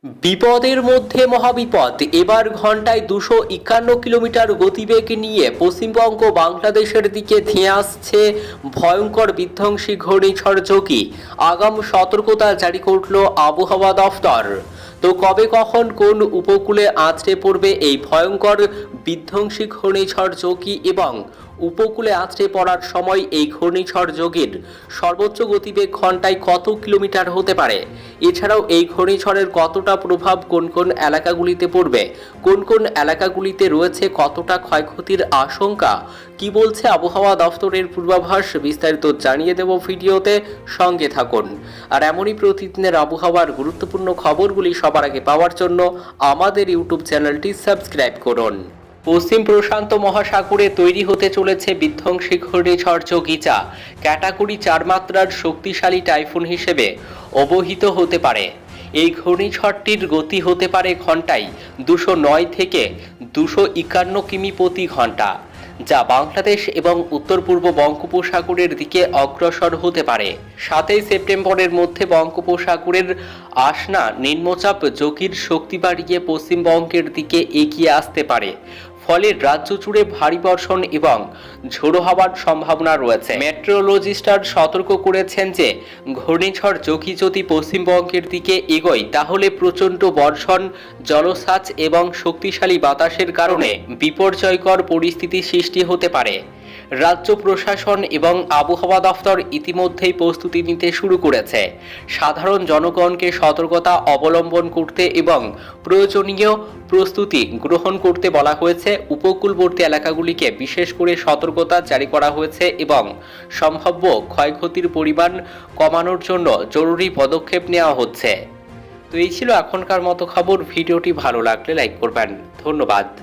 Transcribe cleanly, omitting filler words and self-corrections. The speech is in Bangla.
বিপদের মধ্যে মহাবিপদ। এবার ঘন্টায় 251 কিলোমিটার গতিবেগ নিয়ে পশ্চিমবঙ্গ বাংলাদেশের দিকে ধেয়ে আসছে ভয়ঙ্কর বিধ্বংসী ঘূর্ণিঝড় যোগী। আগাম সতর্কতা জারি করল আবহাওয়া দফতর। তো কবে কখন কোন উপকূলে আছড়ে পড়বে এই ভয়ঙ্কর বিধ্বংসী ঘূর্ণিঝড় যোগী এবং উপকূলে আছড়ে পড়ার সময় এই ঘূর্ণিঝড় যোগীর সর্বোচ্চ গতিবেগ ঘন্টায় কত কিলোমিটার হতে পারে, এছাড়াও এই ঘূর্ণিঝড়ের কতটা প্রভাব কোন কোন এলাকাগুলিতে পড়বে, কোন কোন এলাকাগুলিতে রয়েছে কতটা ক্ষয়ক্ষতির আশঙ্কা, কি বলছে আবহাওয়া দফতরের পূর্বাভাস, বিস্তারিত জানিয়ে দেব ভিডিওতে। সঙ্গে থাকুন। আর এমনই প্রতিদিনের আবহাওয়ার গুরুত্বপূর্ণ খবরগুলি সবার আগে পাওয়ার জন্য আমাদের ইউটিউব চ্যানেলটি সাবস্ক্রাইব করুন। পশ্চিম প্রশান্ত মহাসাগরে তৈরি হতে চলেছে বিধ্বংসী ঘূর্ণিঝড় যোগিচা। ক্যাটাগরি 4 মাত্রার শক্তিশালী টাইফুন হিসেবে অবহিত হতে পারে। এই ঘূর্ণিঝড়টির গতি হতে পারে ঘন্টায় 209 থেকে 251 কিমি প্রতি ঘন্টা, যা বাংলাদেশ এবং উত্তর পূর্ব বঙ্গোপসাগরের দিকে অগ্রসর হতে পারে। 7 সেপ্টেম্বরের মধ্যে বঙ্গোপসাগরের আসনা নিম্নচাপ যোগীর শক্তি বাড়িয়ে পশ্চিমবঙ্গের দিকে এগিয়ে আসতে পারে। ফলে রাজ্য জুড়ে ভারী বর্ষণ এবং ঝোড়ো হওয়ার সম্ভাবনা রয়েছে। মেট্রোলজিস্টরা সতর্ক করেছেন যে ঘূর্ণিঝড় যোগী যদি পশ্চিমবঙ্গের দিকে এগোয় তাহলে প্রচণ্ড বর্ষণ, জলোচ্ছ্বাস এবং শক্তিশালী বাতাসের কারণে বিপর্যয়কর পরিস্থিতি সৃষ্টি হতে পারে। রাজ্য প্রশাসন এবং আবহাওয়া দফতর ইতিমধ্যেই প্রস্তুতি নিতে শুরু করেছে। সাধারণ জনগণকে সতর্কতা অবলম্বন করতে এবং প্রয়োজনীয় প্রস্তুতি গ্রহণ করতে বলা হয়েছে। উপকূলবর্তী এলাকাগুলিকে বিশেষ করে সতর্কতা জারি করা হয়েছে এবং সম্ভাব্য ক্ষয়ক্ষতির পরিমাণ কমানোর জন্য জরুরি পদক্ষেপ নেওয়া হচ্ছে। তো এই ছিল এখনকার মতো খবর। ভিডিওটি ভালো লাগলে লাইক করবেন। ধন্যবাদ।